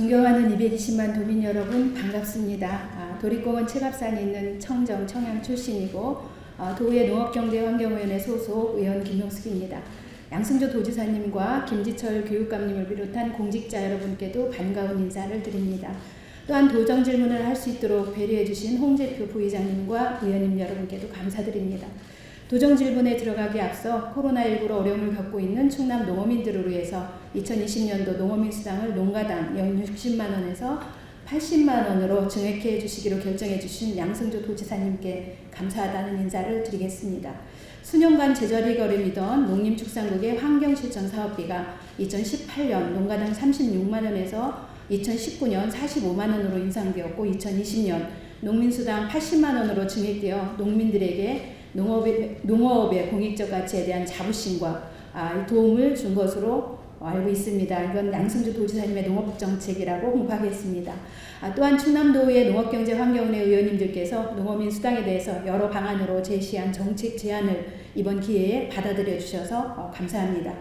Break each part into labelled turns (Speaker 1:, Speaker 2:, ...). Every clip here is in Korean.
Speaker 1: 존경하는 220만 도민 여러분 반갑습니다. 도립공원 채갑산에 있는 청정 청양 출신이고 도의 농업경제환경위원회 소속 의원 김용숙입니다. 양승조 도지사님과 김지철 교육감님을 비롯한 공직자 여러분께도 반가운 인사를 드립니다. 또한 도정 질문을 할 수 있도록 배려해 주신 홍재표 부의장님과 의원님 여러분께도 감사드립니다. 도정 질문에 들어가기 앞서 코로나19로 어려움을 겪고 있는 충남 농어민들을 위해서 2020년도 농어민 수당을 농가당 연 60만 원에서 80만 원으로 증액해 주시기로 결정해 주신 양승조 도지사님께 감사하다는 인사를 드리겠습니다. 수년간 제자리가 어려미던 농림축산국의 환경실천 사업비가 2018년 농가당 36만 원에서 2019년 45만 원으로 인상되었고 2020년 농민수당 80만 원으로 증액되어 농민들에게 농어업의 공익적 가치에 대한 자부심과 도움을 준 것으로 알고 있습니다. 이건 양승조 도지사님의 농업정책이라고 홍보하겠습니다. 또한 충남도의 농업경제환경위원회 의원님들께서 농어민 수당에 대해서 여러 방안으로 제시한 정책 제안을 이번 기회에 받아들여 주셔서 감사합니다.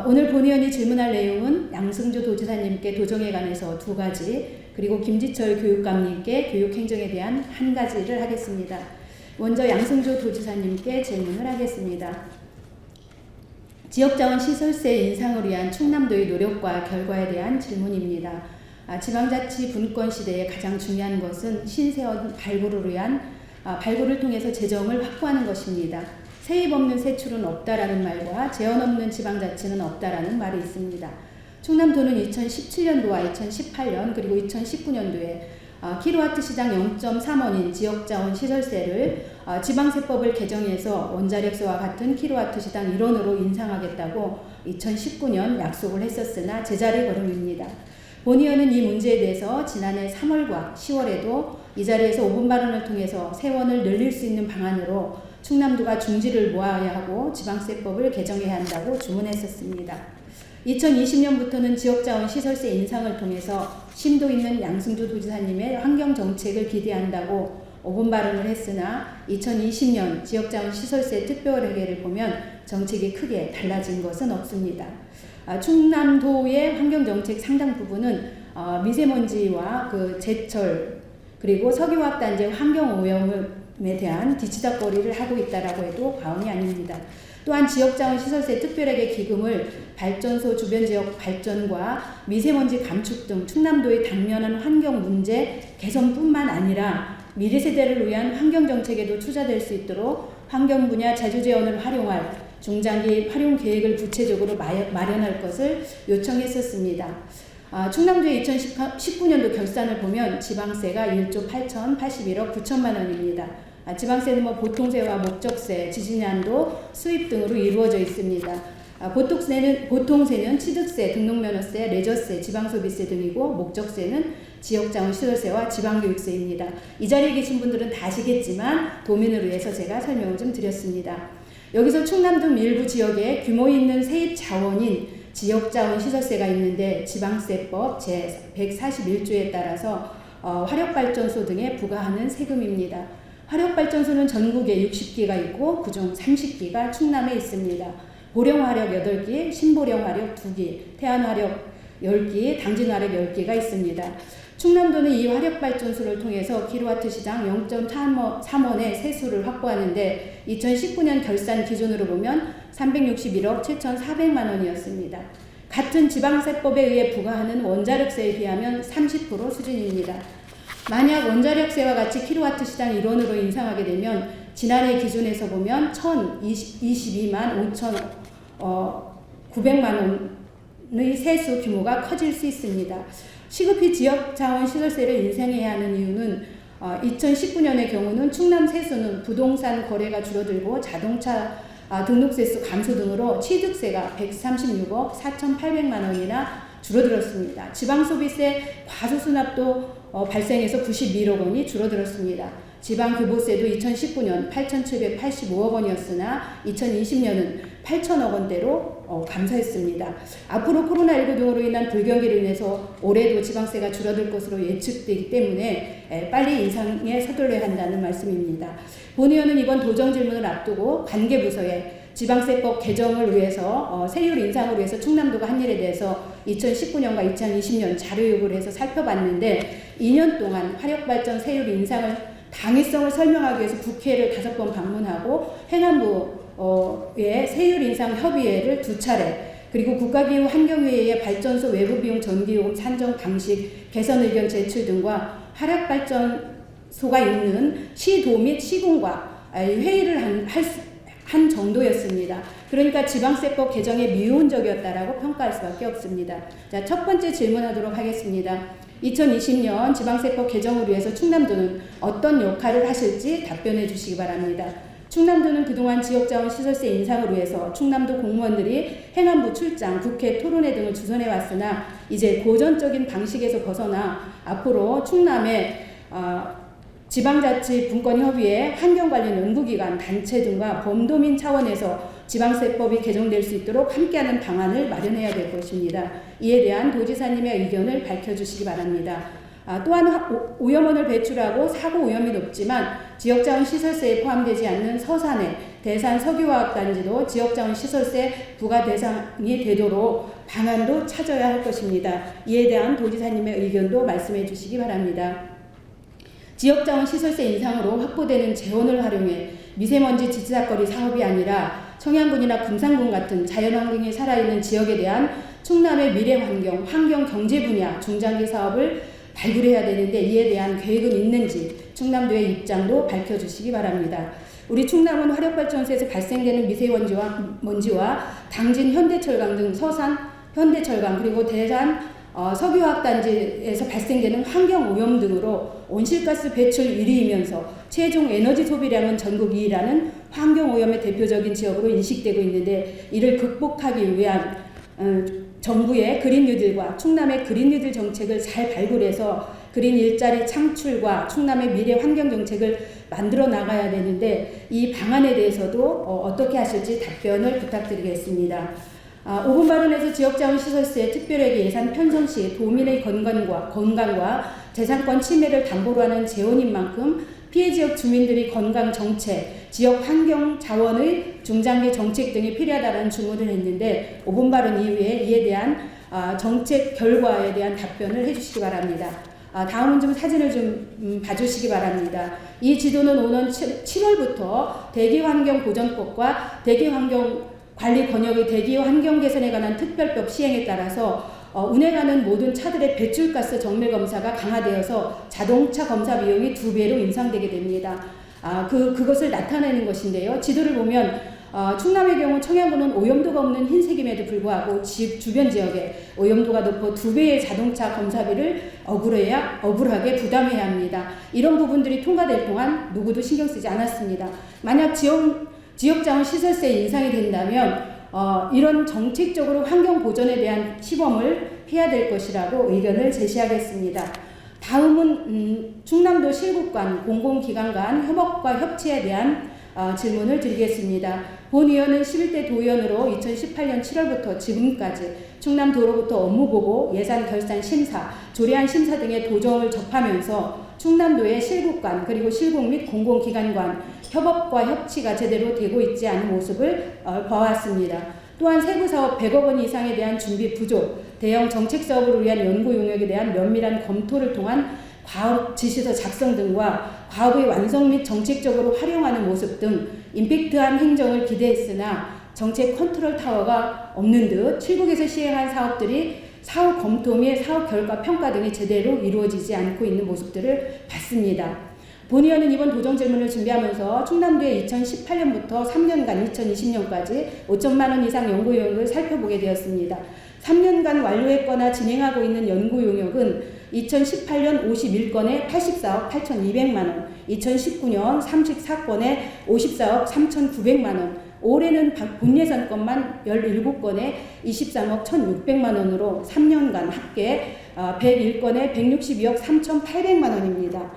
Speaker 1: 오늘 본 의원이 질문할 내용은 양승조 도지사님께 도정에 관해서 2가지, 그리고 김지철 교육감님께 교육행정에 대한 1가지를 하겠습니다. 먼저 양승조 도지사님께 질문을 하겠습니다. 지역자원 시설세 인상을 위한 충남도의 노력과 결과에 대한 질문입니다. 지방자치 분권 시대에 가장 중요한 것은 신세원 발굴을 위한 발굴을 통해서 재정을 확보하는 것입니다. 세입 없는 세출은 없다라는 말과 재원 없는 지방자치는 없다라는 말이 있습니다. 충남도는 2017년도와 2018년 그리고 2019년도에 킬로와트 시당 0.3원인 지역자원 시설세를 지방세법을 개정해서 원자력세와 같은 킬로와트 시당 1원으로 인상하겠다고 2019년 약속을 했었으나 제자리 걸음입니다. 본 의원은 이 문제에 대해서 지난해 3월과 10월에도 이 자리에서 5분 발언을 통해서 세원을 늘릴 수 있는 방안으로 충남도가 중지를 모아야 하고 지방세법을 개정해야 한다고 주문했었습니다. 2020년부터는 지역자원 시설세 인상을 통해서 심도 있는 양승조 도지사님의 환경정책을 기대한다고 5분 발언을 했으나 2020년 지역자원 시설세 특별회계를 보면 정책이 크게 달라진 것은 없습니다. 충남도의 환경정책 상당 부분은 미세먼지와 제철 그리고 석유화학단지 환경오염에 대한 뒤치다거리를 하고 있다라고 해도 과언이 아닙니다. 또한 지역자원 시설세 특별회계 기금을 발전소 주변 지역 발전과 미세먼지 감축 등 충남도의 당면한 환경 문제 개선뿐만 아니라 미래 세대를 위한 환경 정책에도 투자될 수 있도록 환경 분야 제조 재원을 활용할 중장기 활용 계획을 구체적으로 마련할 것을 요청했었습니다. 충남도의 2019년도 결산을 보면 지방세가 1조 8,081억 9천만 원입니다. 지방세는 보통세와 목적세, 지진난도, 수입 등으로 이루어져 있습니다. 보통세는 취득세, 등록면허세, 레저세, 지방소비세 등이고 목적세는 지역자원시설세와 지방교육세입니다. 이 자리에 계신 분들은 다 아시겠지만 도민을 위해서 제가 설명을 좀 드렸습니다. 여기서 충남 등 일부 지역에 규모 있는 세입 자원인 지역자원시설세가 있는데 지방세법 제141조에 따라서 화력발전소 등에 부과하는 세금입니다. 화력발전소는 전국에 60기가 있고 그중 30기가 충남에 있습니다. 보령화력 8기, 신보령화력 2기, 태안화력 10기, 당진화력 10기가 있습니다. 충남도는 이 화력발전소를 통해서 킬로와트 시당 0.3원의 세수를 확보하는데 2019년 결산 기준으로 보면 361억 7,400만 원이었습니다. 같은 지방세법에 의해 부과하는 원자력세에 비하면 30% 수준입니다. 만약 원자력세와 같이 킬로와트 시당 1원으로 인상하게 되면 지난해 기준에서 보면 1,022만 5,900만 원의 세수 규모가 커질 수 있습니다. 시급히 지역자원시설세를 인상해야 하는 이유는 2019년의 경우는 충남 세수는 부동산 거래가 줄어들고 자동차 등록세수 감소 등으로 취득세가 136억 4,800만 원이나 줄어들었습니다. 지방소비세 과소수납도 발생해서 91억 원이 줄어들었습니다. 지방교보세도 2019년 8,785억 원이었으나 2020년은 8천억 원대로 감소했습니다. 앞으로 코로나19 등으로 인한 불경기로 인해서 올해도 지방세가 줄어들 것으로 예측되기 때문에 빨리 인상에 서둘러야 한다는 말씀입니다. 본 의원은 이번 도정 질문을 앞두고 관계부서에 지방세법 개정을 위해서 세율 인상을 위해서 충남도가 한 일에 대해서 2019년과 2020년 자료 요구를 해서 살펴봤는데 2년 동안 화력발전 세율 인상을 당위성을 설명하기 위해서 국회를 5번 방문하고 행안부의 세율 인상 협의회를 2차례, 그리고 국가기후 환경회의의 발전소 외부 비용 전기요금 산정 방식 개선 의견 제출 등과 화력발전소가 있는 시도 및 시군과 회의를 한 정도였습니다. 그러니까 지방세법 개정에 미온적이었다라고 평가할 수밖에 없습니다. 자, 첫 번째 질문하도록 하겠습니다. 2020년 지방세법 개정을 위해서 충남도는 어떤 역할을 하실지 답변해 주시기 바랍니다. 충남도는 그동안 지역자원시설세 인상을 위해서 충남도 공무원들이 행안부 출장, 국회 토론회 등을 주선해 왔으나 이제 고전적인 방식에서 벗어나 앞으로 충남의 지방자치분권협의회, 환경관련 연구기관, 단체 등과 범도민 차원에서 지방세법이 개정될 수 있도록 함께하는 방안을 마련해야 될 것입니다. 이에 대한 도지사님의 의견을 밝혀주시기 바랍니다. 또한 오염원을 배출하고 사고 오염이 높지만 지역자원시설세에 포함되지 않는 서산의 대산 석유화학단지도 지역자원시설세 부과 대상이 되도록 방안도 찾아야 할 것입니다. 이에 대한 도지사님의 의견도 말씀해 주시기 바랍니다. 지역자원시설세 인상으로 확보되는 재원을 활용해 미세먼지 지치작거리 사업이 아니라 청양군이나 금산군 같은 자연환경이 살아있는 지역에 대한 충남의 미래환경, 환경경제 분야 중장기 사업을 발굴해야 되는데 이에 대한 계획은 있는지 충남도의 입장도 밝혀주시기 바랍니다. 우리 충남은 화력발전소에서 발생되는 미세먼지와 당진 현대철강 등 서산 현대철강 그리고 대산 석유화학단지에서 발생되는 환경오염 등으로 온실가스 배출 1위이면서 최종 에너지 소비량은 전국 2위라는 환경오염의 대표적인 지역으로 인식되고 있는데 이를 극복하기 위한 정부의 그린 뉴딜과 충남의 그린 뉴딜 정책을 잘 발굴해서 그린 일자리 창출과 충남의 미래 환경 정책을 만들어 나가야 되는데 이 방안에 대해서도 어떻게 하실지 답변을 부탁드리겠습니다. 5분 발언에서 지역자원시설세 특별회계 예산 편성 시 도민의 건강과 재산권 침해를 담보로 하는 재원인 만큼 피해 지역 주민들이 건강 정책, 지역 환경 자원의 중장기 정책 등이 필요하다는 주문을 했는데 5분 발언 이후에 이에 대한 정책 결과에 대한 답변을 해주시기 바랍니다. 다음은 좀 사진을 좀 봐주시기 바랍니다. 이 지도는 오는 7월부터 대기환경보전법과 대기환경관리 권역의 대기환경 개선에 관한 특별법 시행에 따라서 운행하는 모든 차들의 배출가스 정밀 검사가 강화되어서 자동차 검사 비용이 2배로 인상되게 됩니다. 그것을 나타내는 것인데요. 지도를 보면 충남의 경우 청양군은 오염도가 없는 흰색임에도 불구하고 주변 지역에 오염도가 높아 2배의 자동차 검사비를 억울하게 부담해야 합니다. 이런 부분들이 통과될 동안 누구도 신경 쓰지 않았습니다. 만약 지역자원시설세 인상이 된다면 이런 정책적으로 환경 보전에 대한 시범을 해야 될 것이라고 의견을 제시하겠습니다. 다음은 충남도 실국간, 공공기관 간 협업과 협치에 대한 질문을 드리겠습니다. 본 의원은 11대 도의원으로 2018년 7월부터 지금까지 충남도로부터 업무보고, 예산 결산 심사, 조례안 심사 등의 도정을 접하면서 충남도의 실국간 그리고 실국 및 공공기관 간 협업과 협치가 제대로 되고 있지 않은 모습을 봐왔습니다. 또한 세부사업 100억 원 이상에 대한 준비 부족, 대형 정책사업을 위한 연구 용역에 대한 면밀한 검토를 통한 과업 지시서 작성 등과 과업의 완성 및 정책적으로 활용하는 모습 등 임팩트한 행정을 기대했으나 정책 컨트롤 타워가 없는 듯 7국에서 시행한 사업들이 사업 검토 및 사업 결과 평가 등이 제대로 이루어지지 않고 있는 모습들을 봤습니다. 본 의원은 이번 도정 질문을 준비하면서 충남도의 2018년부터 3년간 2020년까지 5천만 원 이상 연구 용역을 살펴보게 되었습니다. 3년간 완료했거나 진행하고 있는 연구 용역은 2018년 51건에 84억 8,200만 원, 2019년 34건에 54억 3,900만 원, 올해는 본예산 건만 17건에 23억 1,600만 원으로 3년간 합계 101건에 162억 3,800만 원입니다.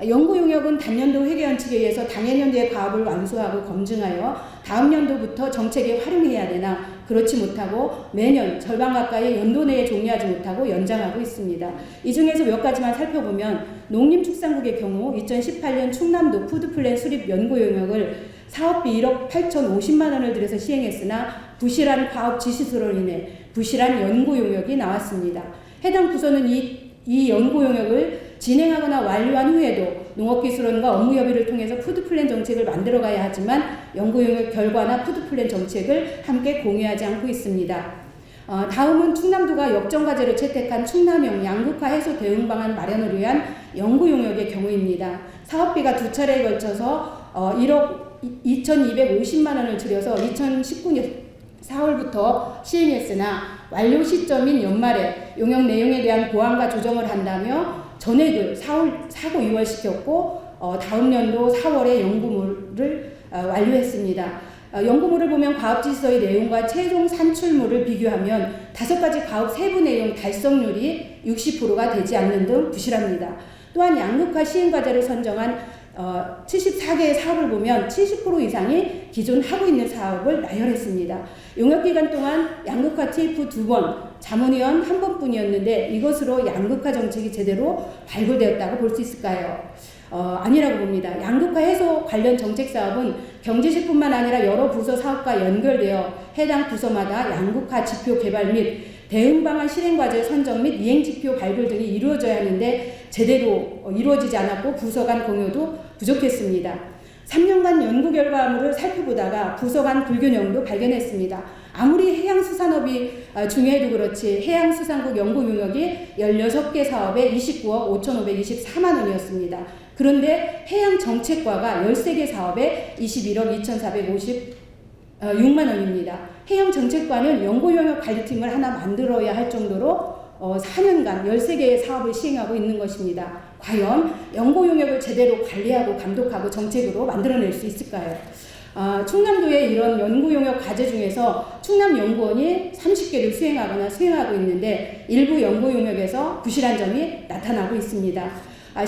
Speaker 1: 연구 용역은 단년도 회계원칙에 의해서 당해년도의 과업을 완수하고 검증하여 다음 연도부터 정책에 활용해야 되나 그렇지 못하고 매년 절반 가까이 연도 내에 종료하지 못하고 연장하고 있습니다. 이 중에서 몇 가지만 살펴보면 농림축산국의 경우 2018년 충남도 푸드플랜 수립 연구 용역을 사업비 1억 8,050만 원을 들여서 시행했으나 부실한 과업 지시서로 인해 부실한 연구 용역이 나왔습니다. 해당 부서는 이 연구 용역을 진행하거나 완료한 후에도 농업기술원과 업무협의를 통해서 푸드플랜 정책을 만들어가야 하지만 연구용역 결과나 푸드플랜 정책을 함께 공유하지 않고 있습니다. 다음은 충남도가 역정과제로 채택한 충남형 양극화 해소 대응 방안 마련을 위한 연구용역의 경우입니다. 사업비가 두 차례에 걸쳐서 1억 2,250만 원을 들여서 2019년 4월부터 시행했으나 완료 시점인 연말에 용역 내용에 대한 보완과 조정을 한다며 전액을 사고 이월시켰고 다음 연도 4월에 연구물을 완료했습니다. 연구물을 보면 과업지시서의 내용과 최종 산출물을 비교하면 5가지 과업 세부 내용 달성률이 60%가 되지 않는 등 부실합니다. 또한 양극화 시행과제를 선정한 74개의 사업을 보면 70% 이상이 기존 하고 있는 사업을 나열했습니다. 용역기간 동안 양극화 TF 2번, 자문위원 1번뿐이었는데 이것으로 양극화 정책이 제대로 발굴되었다고 볼 수 있을까요? 아니라고 봅니다. 양극화 해소 관련 정책 사업은 경제실뿐만 아니라 여러 부서 사업과 연결되어 해당 부서마다 양극화 지표 개발 및 대응 방안 실행 과제 선정 및 이행 지표 발굴 등이 이루어져야 하는데 제대로 이루어지지 않았고 부서 간 공유도 부족했습니다. 3년간 연구 결과물을 살펴보다가 부서 간 불균형도 발견했습니다. 아무리 해양수산업이 중요해도 그렇지 해양수산국 연구 용역이 16개 사업에 29억 5,524만 원이었습니다. 그런데 해양정책과가 13개 사업에 21억 2,456만 원입니다. 해양정책과는 연구용역 관리팀을 하나 만들어야 할 정도로 4년간 13개의 사업을 시행하고 있는 것입니다. 과연 연구용역을 제대로 관리하고 감독하고 정책으로 만들어낼 수 있을까요? 충남도의 이런 연구용역 과제 중에서 충남연구원이 30개를 수행하고 있는데 일부 연구용역에서 부실한 점이 나타나고 있습니다.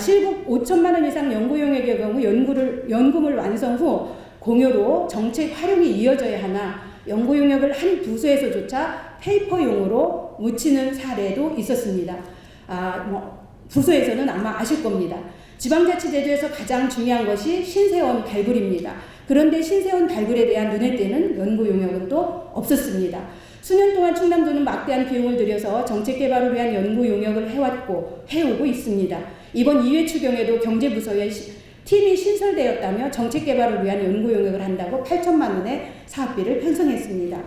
Speaker 1: 실국 5천만 원 이상 연구용역의 경우 연구물 완성 후 공유로 정책 활용이 이어져야 하나 연구용역을 한 부서에서조차 페이퍼용으로 묻히는 사례도 있었습니다. 부서에서는 아마 아실 겁니다. 지방자치제도에서 가장 중요한 것이 신세원 발굴입니다. 그런데 신세원 발굴에 대한 눈에 띄는 연구 용역은 또 없었습니다. 수년 동안 충남도는 막대한 비용을 들여서 정책 개발을 위한 연구 용역을 해오고 있습니다. 이번 2회 추경에도 경제부서에 팀이 신설되었다며 정책 개발을 위한 연구 용역을 한다고 8천만 원의 사업비를 편성했습니다.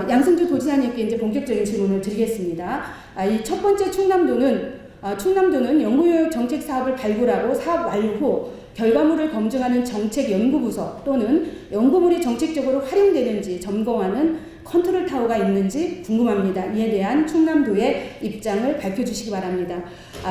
Speaker 1: 양승주 도지사님께 이제 본격적인 질문을 드리겠습니다. 이 첫 번째 충남도는 연구용역 정책 사업을 발굴하고 사업 완료 후 결과물을 검증하는 정책연구부서 또는 연구물이 정책적으로 활용되는지 점검하는 컨트롤 타워가 있는지 궁금합니다. 이에 대한 충남도의 입장을 밝혀주시기 바랍니다.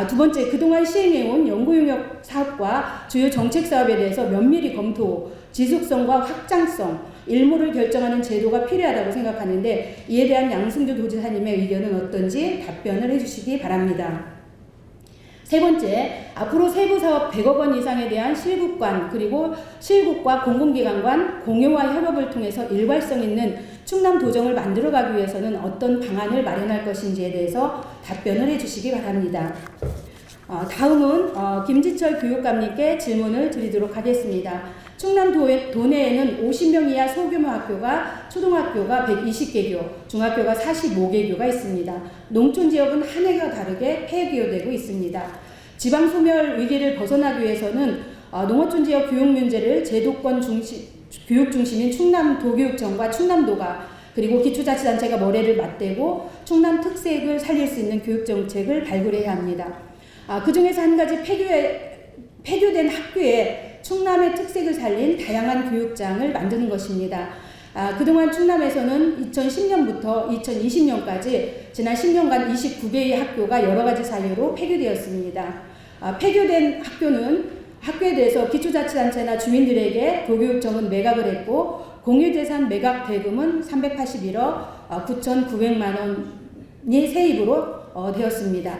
Speaker 1: 두 번째, 그동안 시행해온 연구용역 사업과 주요 정책 사업에 대해서 면밀히 검토, 지속성과 확장성, 일모를 결정하는 제도가 필요하다고 생각하는데 이에 대한 양승주 도지사님의 의견은 어떤지 답변을 해주시기 바랍니다. 세 번째, 앞으로 세부 사업 100억 원 이상에 대한 실국관 그리고 실국과 공공기관 간 공유와 협업을 통해서 일괄성 있는 충남 도정을 만들어가기 위해서는 어떤 방안을 마련할 것인지에 대해서 답변을 해주시기 바랍니다. 다음은 김지철 교육감님께 질문을 드리도록 하겠습니다. 충남 도내에는 50명 이하 소규모 학교가 초등학교가 120개교, 중학교가 45개교가 있습니다. 농촌 지역은 한 해가 다르게 폐교되고 있습니다. 지방 소멸 위기를 벗어나기 위해서는 농어촌 지역 교육 문제를 제도권 교육 중심인 충남도교육청과 충남도가 그리고 기초자치단체가 머리를 맞대고 충남 특색을 살릴 수 있는 교육정책을 발굴해야 합니다. 그 중에서 한 가지 폐교된 학교에 충남의 특색을 살린 다양한 교육장을 만드는 것입니다. 그동안 충남에서는 2010년부터 2020년까지 지난 10년간 29개의 학교가 여러 가지 사유로 폐교되었습니다. 폐교된 학교에 대해서 기초자치단체나 주민들에게 도교육청은 매각을 했고 공유재산 매각 대금은 381억 9,900만 원이 세입으로 되었습니다.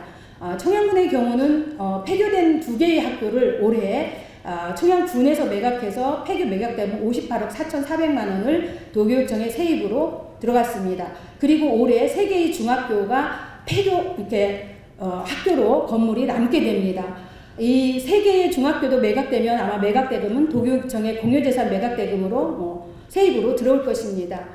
Speaker 1: 청양군의 경우는 폐교된 2개의 학교를 올해 청양군에서 매각해서 폐교 매각되면 58억 4,400만 원을 도교육청의 세입으로 들어갔습니다. 그리고 올해 3개의 중학교가 폐교 학교로 건물이 남게 됩니다. 이 3개의 중학교도 매각되면 아마 매각대금은 도교육청의 공유재산 매각대금으로 세입으로 들어올 것입니다.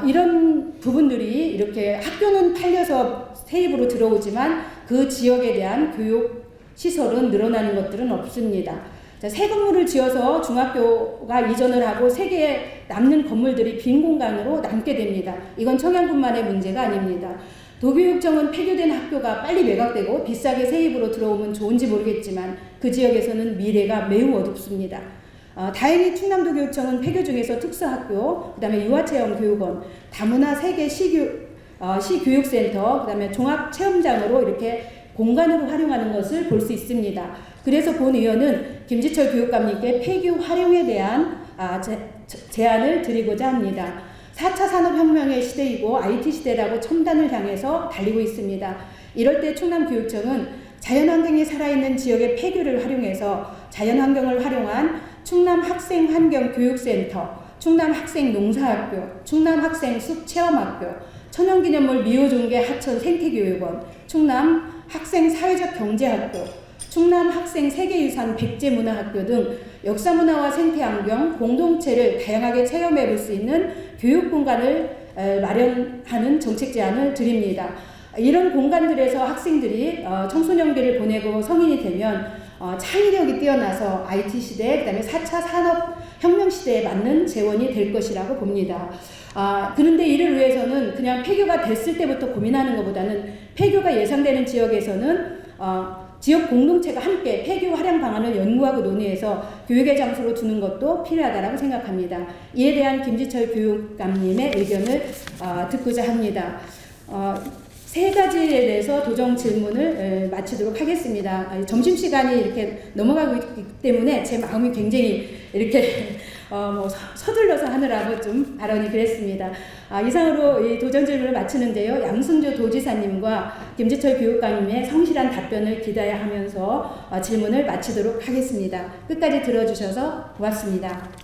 Speaker 1: 이런 부분들이 이렇게 학교는 팔려서 세입으로 들어오지만 그 지역에 대한 교육 시설은 늘어나는 것들은 없습니다. 새 건물을 지어서 중학교가 이전을 하고 3개의 남는 건물들이 빈 공간으로 남게 됩니다. 이건 청양군만의 문제가 아닙니다. 도교육청은 폐교된 학교가 빨리 매각되고 비싸게 세입으로 들어오면 좋은지 모르겠지만 그 지역에서는 미래가 매우 어둡습니다. 다행히 충남도교육청은 폐교 중에서 특수학교, 그 다음에 유아체험교육원, 다문화 세계 시교육센터, 그 다음에 종합체험장으로 이렇게 공간으로 활용하는 것을 볼 수 있습니다. 그래서 본 의원은 김지철 교육감님께 폐교 활용에 대한 제안을 드리고자 합니다. 4차 산업혁명의 시대이고 IT 시대라고 첨단을 향해서 달리고 있습니다. 이럴 때 충남교육청은 자연환경이 살아있는 지역의 폐교를 활용해서 자연환경을 활용한 충남학생환경교육센터, 충남학생농사학교, 충남학생숲체험학교, 천연기념물 미호종계 하천 생태교육원, 충남학생사회적경제학교, 충남학생세계유산 백제문화학교 등 역사문화와 생태환경, 공동체를 다양하게 체험해 볼 수 있는 교육공간을 마련하는 정책 제안을 드립니다. 이런 공간들에서 학생들이 청소년기를 보내고 성인이 되면 창의력이 뛰어나서 IT 시대, 그 다음에 4차 산업혁명 시대에 맞는 재원이 될 것이라고 봅니다. 그런데 이를 위해서는 그냥 폐교가 됐을 때부터 고민하는 것보다는 폐교가 예상되는 지역에서는 지역 공동체가 함께 폐교 활용 방안을 연구하고 논의해서 교육의 장소로 두는 것도 필요하다고 생각합니다. 이에 대한 김지철 교육감님의 의견을 듣고자 합니다. 3가지에 대해서 도정 질문을 마치도록 하겠습니다. 점심시간이 이렇게 넘어가고 있기 때문에 제 마음이 굉장히 이렇게 서둘러서 하느라고 좀 발언이 그랬습니다. 이상으로 이 도전 질문을 마치는데요. 양승조 도지사님과 김지철 교육감님의 성실한 답변을 기대하면서 질문을 마치도록 하겠습니다. 끝까지 들어주셔서 고맙습니다.